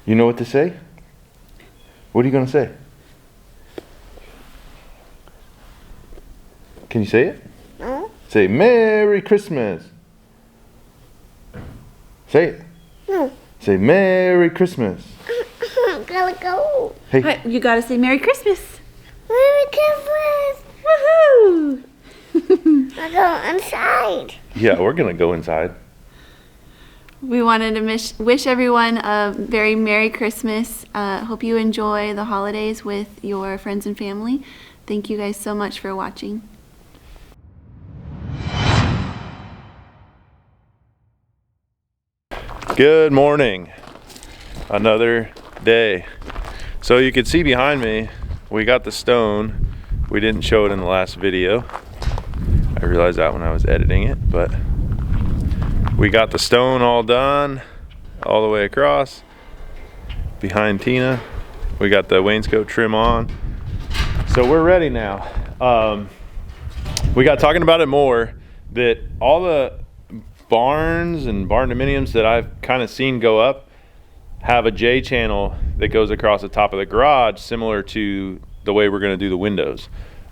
You know what to say? What are you gonna say? Can you say it? No. Say Merry Christmas. Say it. No. Say Merry Christmas. Gotta go. Hey. Right, you gotta say Merry Christmas. Merry Christmas. Woohoo! I go inside. Yeah, we're gonna go inside. We wanted to wish everyone a very Merry Christmas. Hope you enjoy the holidays with your friends and family. Thank you guys so much for watching. Good morning. Another day. So you can see behind me, we got the stone. We didn't show it in the last video. I realized that when I was editing it, but we got the stone all done, all the way across. Behind Tina, we got the wainscot trim on. So we're ready now. We got talking about it more, that all the barns and barn dominiums that I've kind of seen go up have a J channel that goes across the top of the garage, similar to the way we're going to do the windows.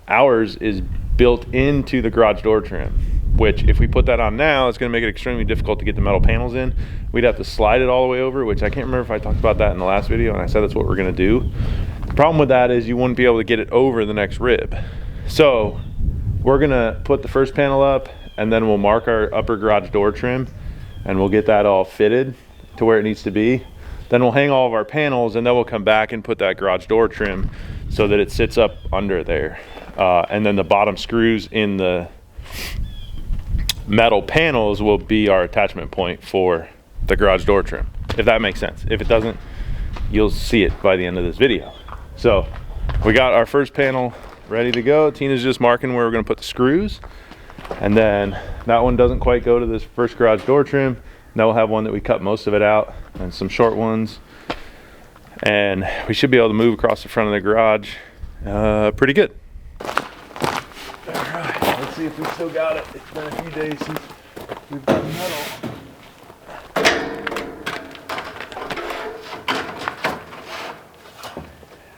Ours is built into the garage door trim, which if we put that on now, it's going to make it extremely difficult to get the metal panels in. We'd have to slide it all the way over, which I can't remember if I talked about that in the last video, and I said that's what we're going to do. The problem with that is you wouldn't be able to get it over the next rib. So we're going to put the first panel up, and then we'll mark our upper garage door trim, and we'll get that all fitted to where it needs to be. Then we'll hang all of our panels, and then we'll come back and put that garage door trim so that it sits up under there. And then the bottom screws in the metal panels will be our attachment point for the garage door trim, if that makes sense. If it doesn't, you'll see it by the end of this video. So we got our first panel ready to go. Tina's just marking where we're going to put the screws, and then that one doesn't quite go to this first garage door trim. Now we'll have one that we cut most of it out, and some short ones, and we should be able to move across the front of the garage pretty good. All right, let's see if we still got it. It's been a few days since we've done metal.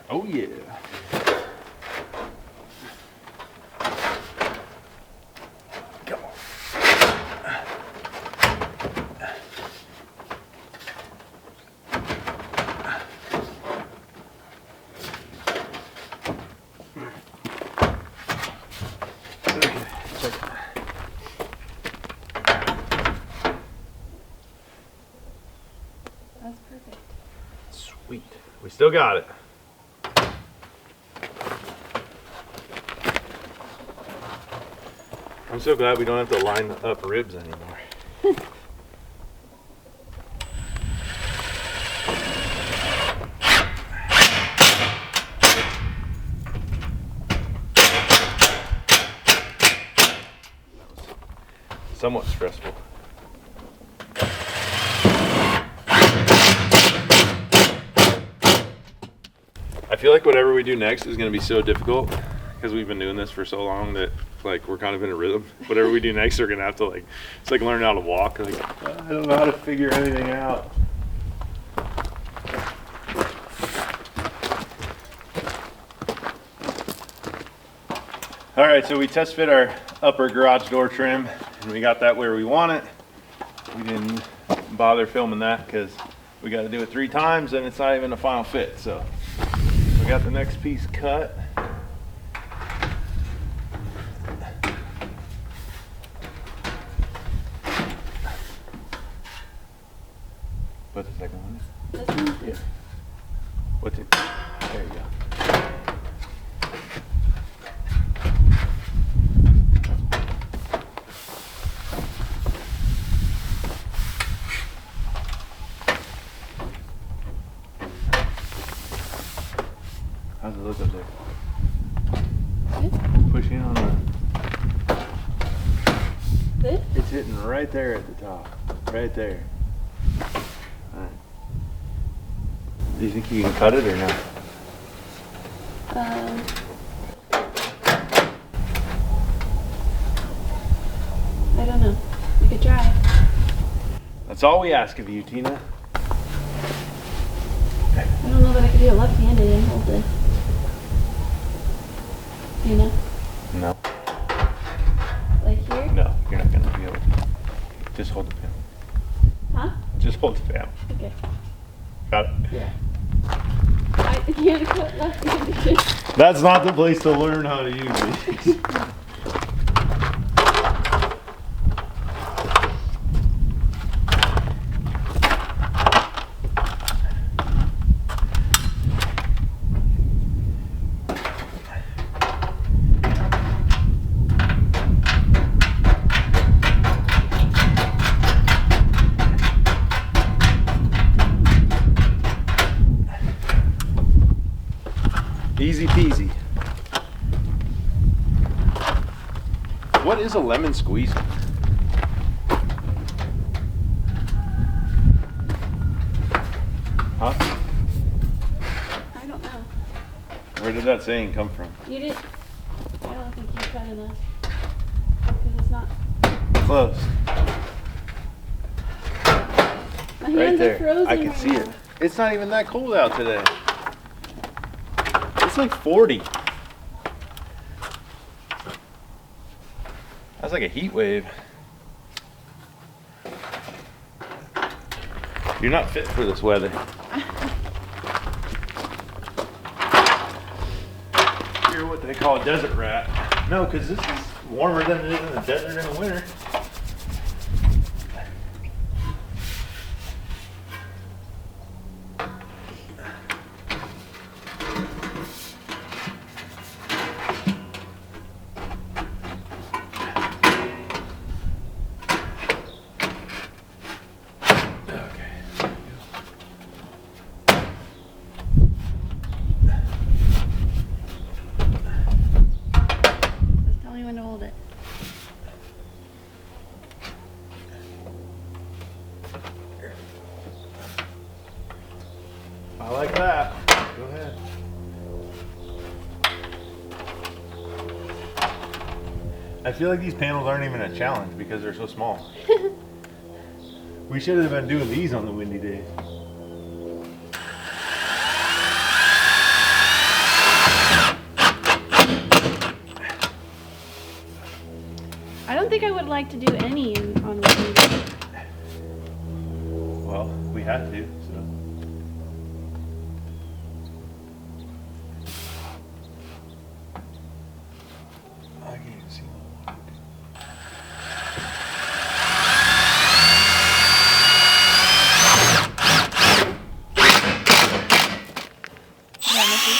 Oh yeah. Come on. That's perfect. Sweet. We still got it. I'm so glad we don't have to line up ribs anymore. Somewhat stressful. I feel like whatever we do next is going to be so difficult because we've been doing this for so long that like we're kind of in a rhythm. Whatever we do next, we're going to have to like, it's like learn how to walk. Like, I don't know how to figure anything out. All right, so we test fit our upper garage door trim, and we got that where we want it. We didn't bother filming that because we got to do it 3 times and it's not even a final fit. So we got the next piece cut. What's the second one? This one? Yeah. What's it? There you go. How's it look up there? Good. Push in on the... Good? It's hitting right there at the top. Right there. Alright. Do you think you can cut it or not? I don't know. We could try. That's all we ask of you, Tina. this. You know? No. Like here? No, you're not gonna be able to. Just hold the panel. Huh? Just hold the panel. Okay. Got it. Yeah. I can't put left-handed. That's not the place to learn how to use these. Easy peasy. What is a lemon squeeze? Huh? I don't know. Where did that saying come from? You didn't. I don't think you cut enough. Because it's not. Close. My Right hands are there. frozen. I can right see now. it. It's not even that cold out today. It's like 40. That's like a heat wave. You're not fit for this weather. You're what they call a desert rat. No, because this is warmer than it is in the desert in the winter. Just tell me when to hold it. I like that. Go ahead. I feel like these panels aren't even a challenge because they're so small. We should have been doing these on the windy days. I don't think I would like to do any on windy days. Well, we had to, so. I can't even see the water. Yeah, Missy.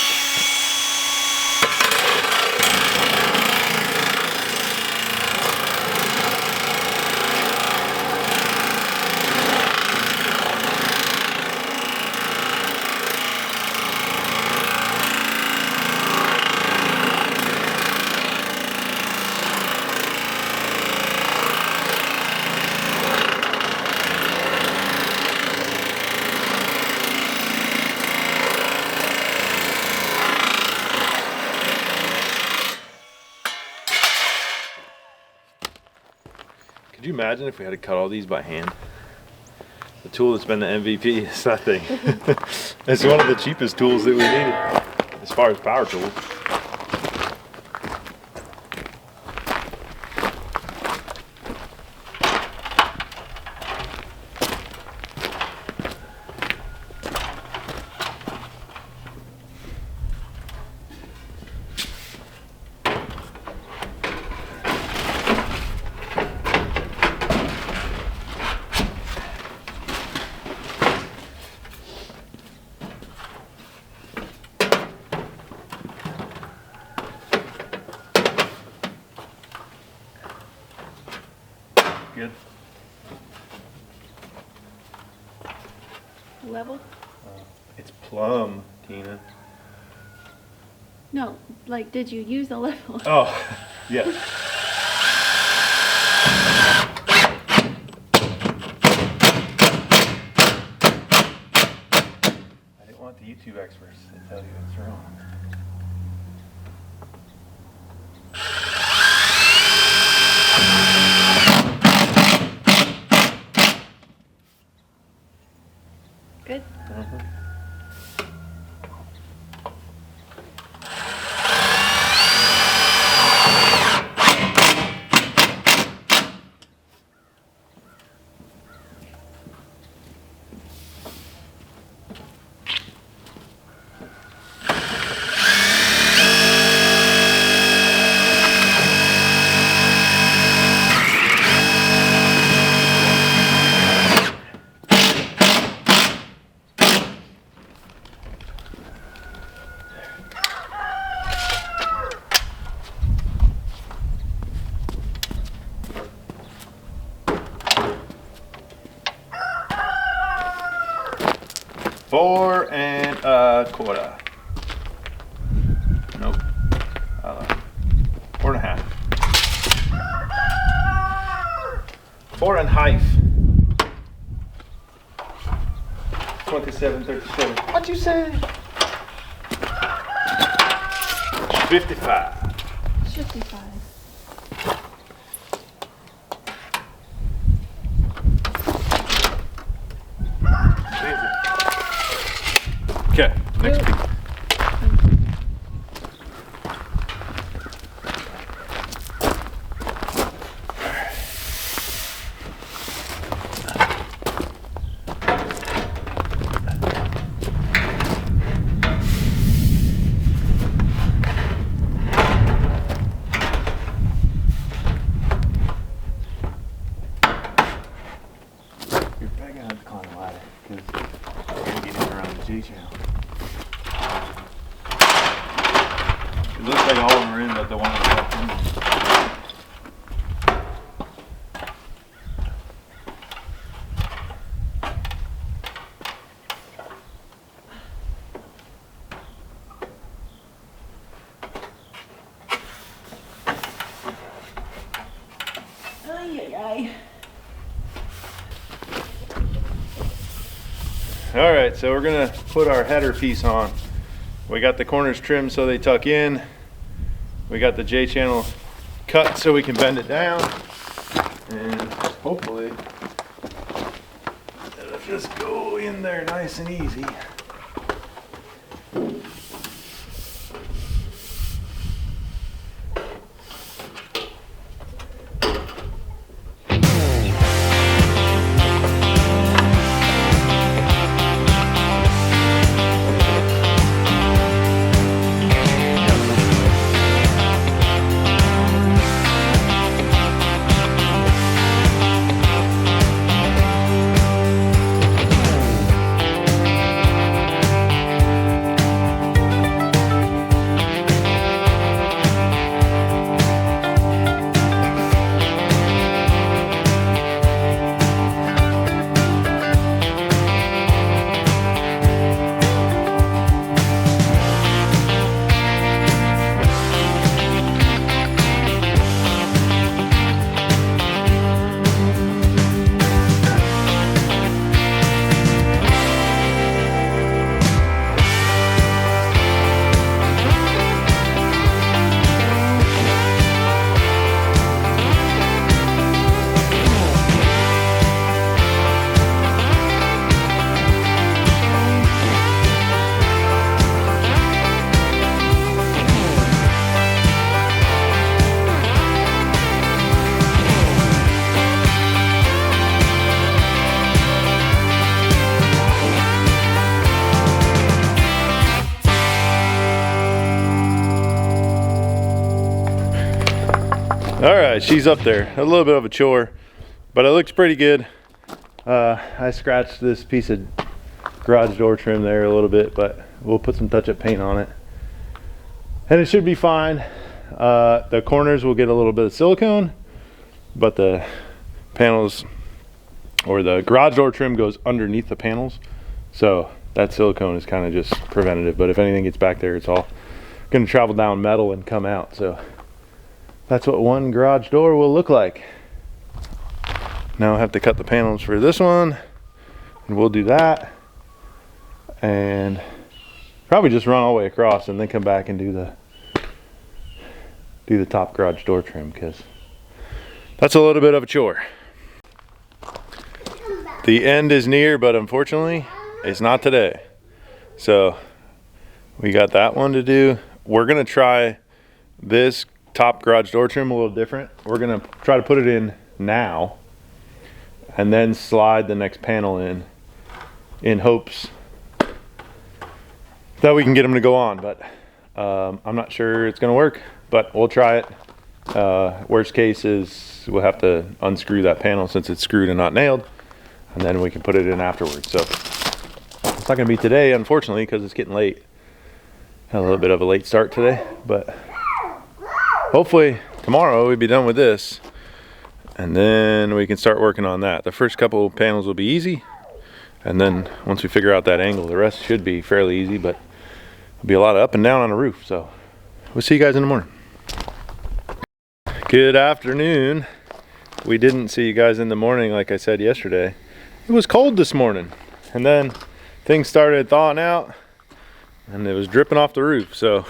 Could you imagine if we had to cut all these by hand? The tool that's been the MVP is that thing. It's one of the cheapest tools that we needed as far as power tools. Good. Level? It's plumb, Tina. No, like, did you use a level? Oh, yes. I didn't want the YouTube experts to tell you it's wrong. Good. 4¼ Nope. 4½. 4½. 27.37. What'd you say? 55. 55. Okay, next piece. You're probably gonna have to climb a ladder because you're gonna get in around the J channel. It looks like all of them are in, but the one that's left in. All right, so we're gonna put our header piece on. We got the corners trimmed so they tuck in. We got the J channel cut so we can bend it down. And hopefully it'll just go in there nice and easy. All right, she's up there. A little bit of a chore, but it looks pretty good. I scratched this piece of garage door trim there a little bit, but we'll put some touch-up paint on it. And it should be fine. The corners will get a little bit of silicone, but the panels, or the garage door trim goes underneath the panels. So that silicone is kind of just preventative, but if anything gets back there, it's all gonna travel down metal and come out. So that's what one garage door will look like. Now I have to cut the panels for this one, and we'll do that. And probably just run all the way across and then come back and do the top garage door trim, because that's a little bit of a chore. The end is near, but unfortunately it's not today. So we got that one to do. We're gonna try this top garage door trim a little different. We're gonna try to put it in now and then slide the next panel in hopes that we can get them to go on, but I'm not sure it's gonna work, but we'll try it. Worst case is we'll have to unscrew that panel since it's screwed and not nailed, and then we can put it in afterwards. So it's not gonna be today, unfortunately, because it's getting late. Had a little bit of a late start today, but hopefully tomorrow we'll be done with this, and then we can start working on that. The first couple panels will be easy, And then once we figure out that angle, the rest should be fairly easy, but it'll be a lot of up and down on the roof. So we'll see you guys in the morning. Good afternoon. We didn't see you guys in the morning like I said yesterday. It was cold this morning, and then things started thawing out and it was dripping off the roof, so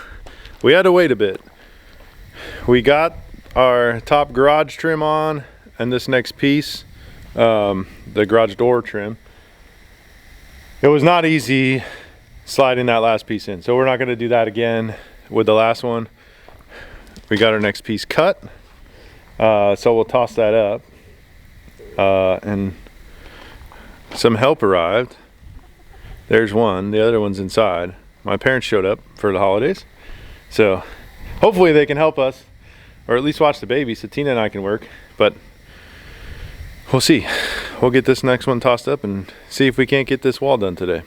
we had to wait a bit. We got our top garage trim on and this next piece, the garage door trim. It was not easy sliding that last piece in, so we're not going to do that again with the last one. We got our next piece cut, so we'll toss that up, and some help arrived. There's one, the other one's inside. My parents showed up for the holidays, so hopefully they can help us, or at least watch the baby so Tina and I can work, but we'll see. We'll get this next one tossed up and see if we can't get this wall done today.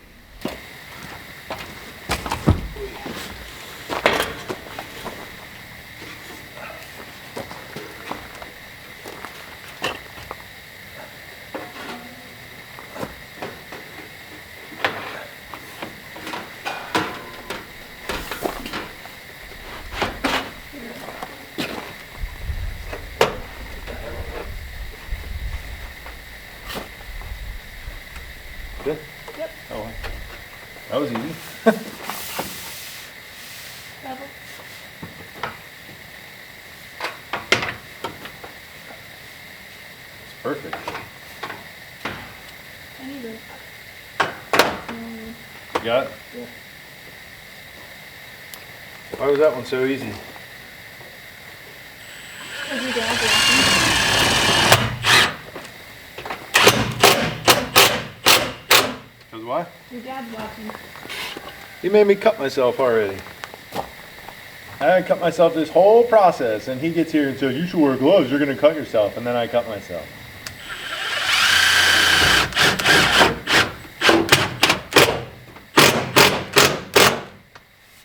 Good? Yep. Oh, that was easy. It's perfect. I need it. You got it? Yeah. Why was that one so easy? Was your dad watching? Cause why? Your dad's watching. He made me cut myself already. I had to cut myself this whole process, and he gets here and says, "You should wear gloves, you're gonna cut yourself," and then I cut myself.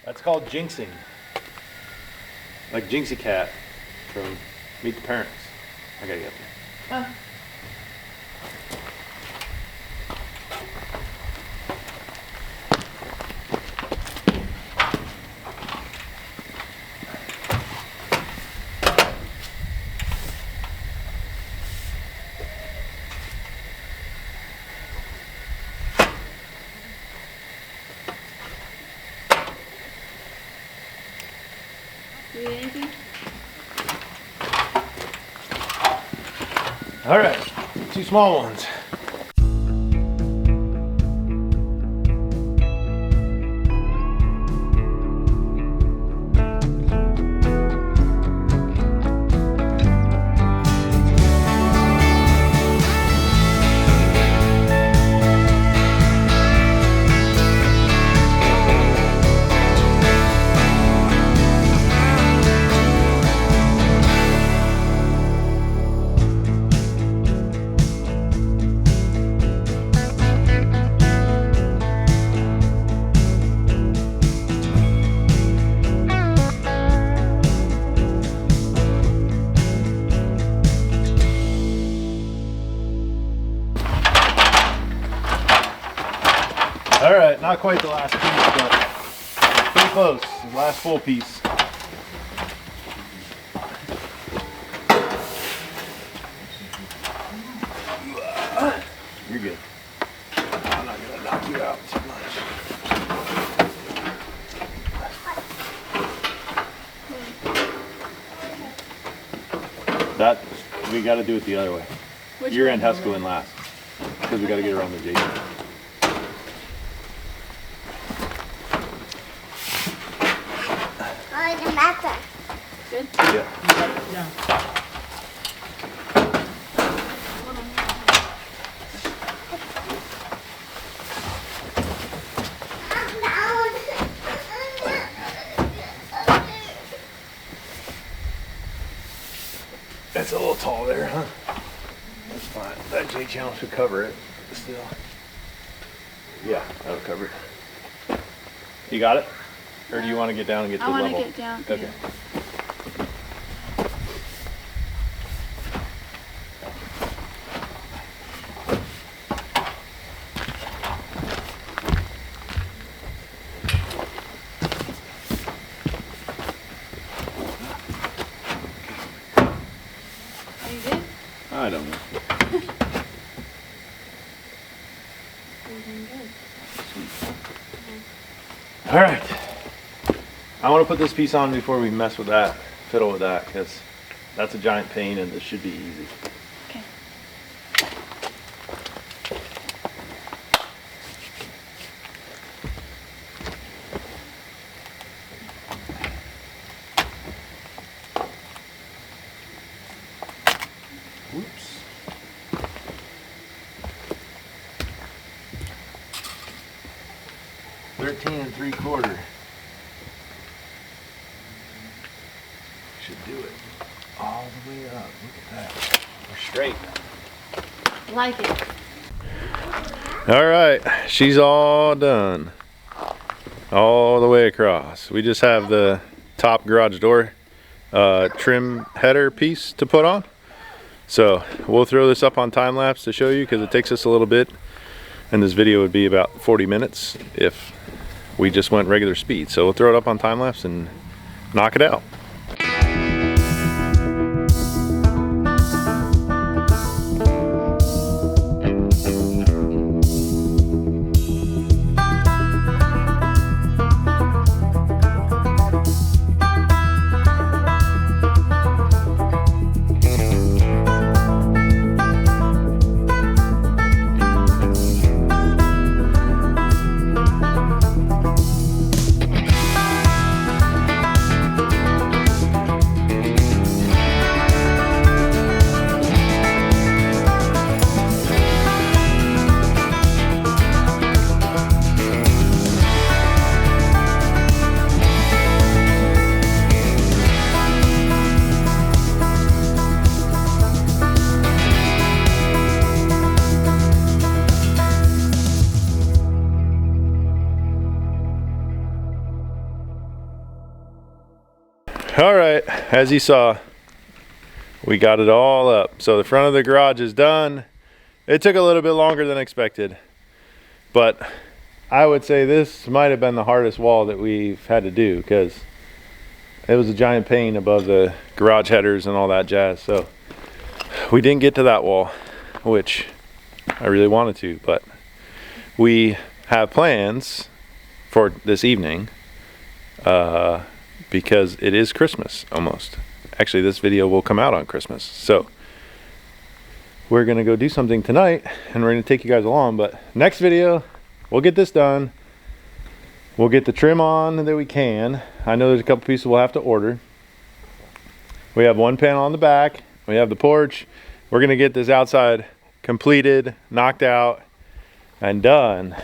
That's called jinxing. Like Jinxie Cat from Meet the Parents. I gotta get there. Oh. Do you need anything? All right, 2 small ones. All right, not quite the last piece, but pretty close. The last full piece. You're good. I'm not gonna knock you out too much. That, we gotta do it the other way. Your end has to go in last, because we gotta get around the Jason. Oh, it doesn't matter. Good? Yeah. It's a little tall there, huh? That's fine. That J channel should cover it still. Yeah, that'll cover it. You got it? Or do you want to get down and get to the level? I want to get down. Okay. Yeah. I don't know. All right. I want to put this piece on before we mess with that, fiddle with that, because that's a giant pain and this should be easy. Okay. Whoops. $13 3/4. Should do it all the way up. Look at that. We're straight. Like it. All right, she's all done. All the way across. We just have the top garage door trim header piece to put on. So we'll throw this up on time lapse to show you because it takes us a little bit. And this video would be about 40 minutes if we just went regular speed. So we'll throw it up on time lapse and knock it out. All right, as you saw, we got it all up. So the front of the garage is done. It took a little bit longer than expected, but I would say this might have been the hardest wall that we've had to do because it was a giant pain above the garage headers and all that jazz. So we didn't get to that wall, which I really wanted to, but we have plans for this evening because it is Christmas almost. Actually, this video will come out on Christmas. So we're gonna go do something tonight and we're gonna take you guys along, but next video, we'll get this done. We'll get the trim on that we can. I know there's a couple pieces we'll have to order. We have one panel on the back. We have the porch. We're gonna get this outside completed, knocked out, and done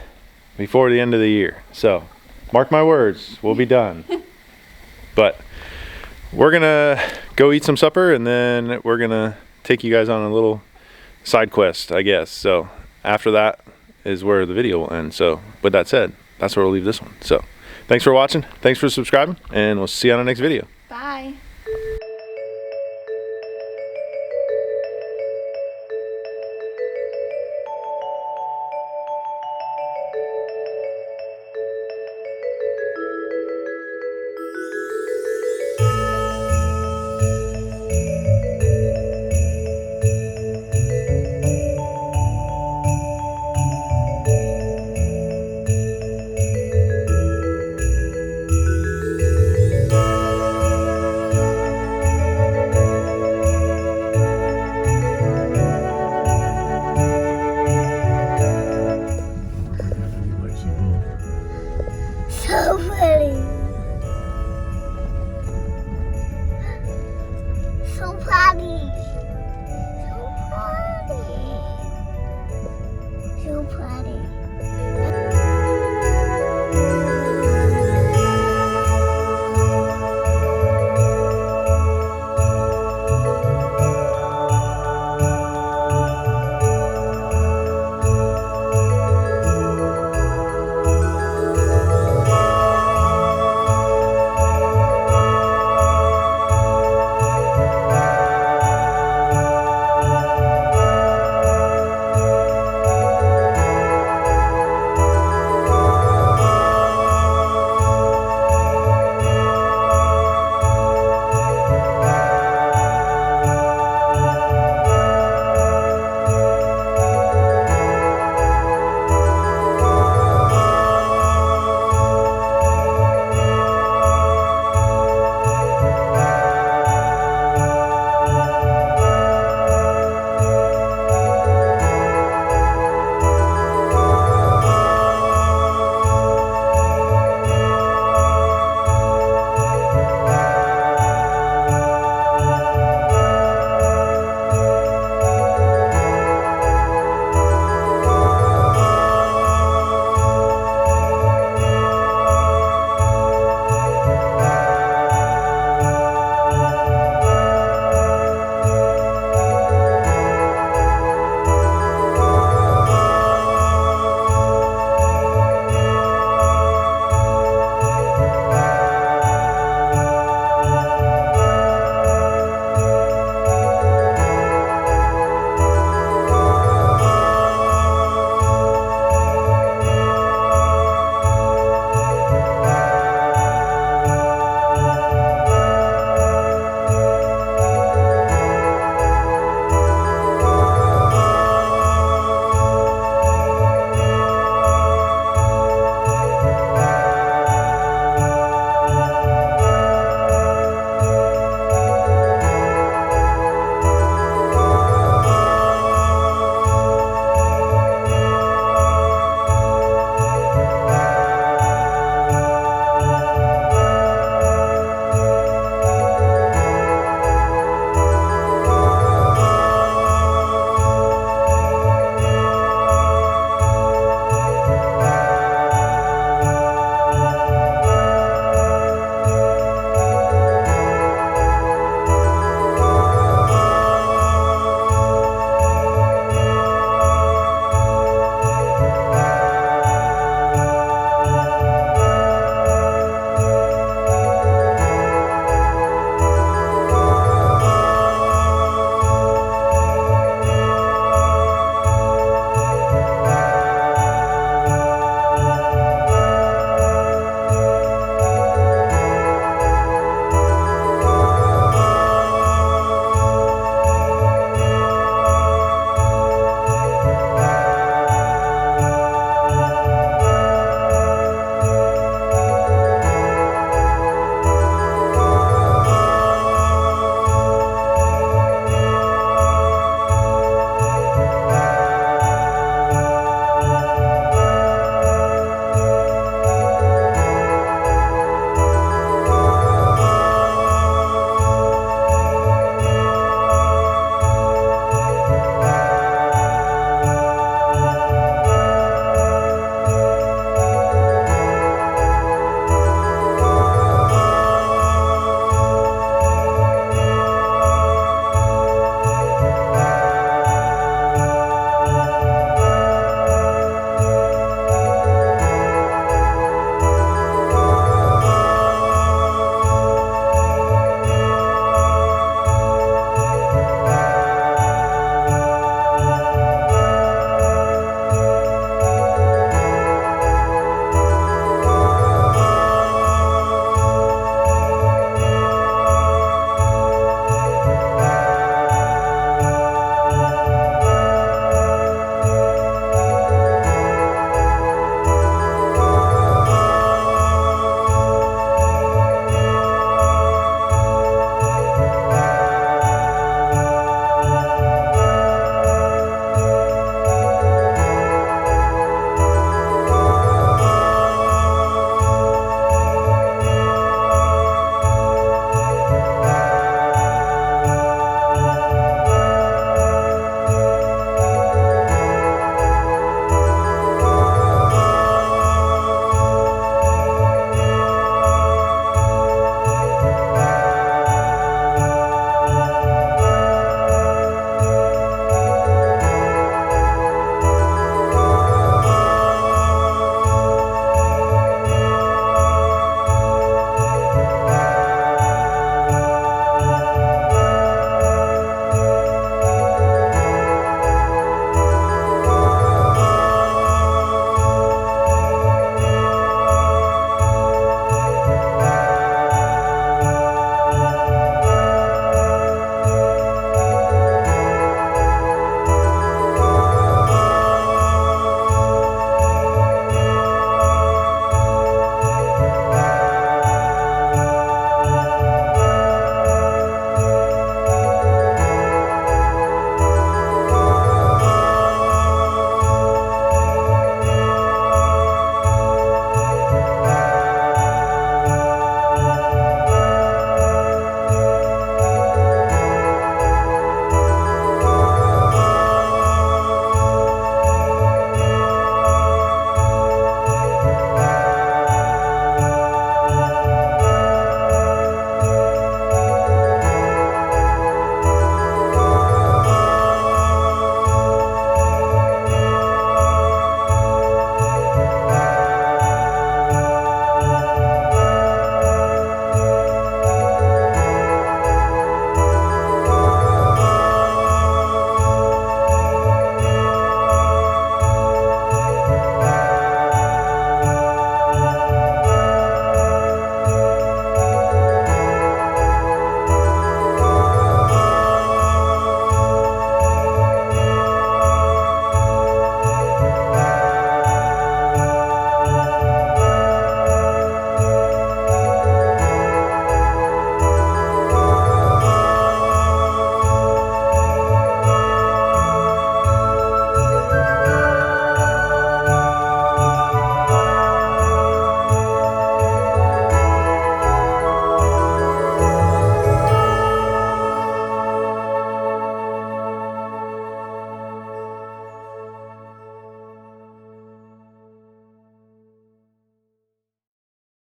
before the end of the year. So mark my words, we'll be done. But we're gonna go eat some supper and then we're gonna take you guys on a little side quest, I guess. So after that is where the video will end. So with that said, that's where we'll leave this one. So thanks for watching, thanks for subscribing, and we'll see you on the next video. Bye. So pretty.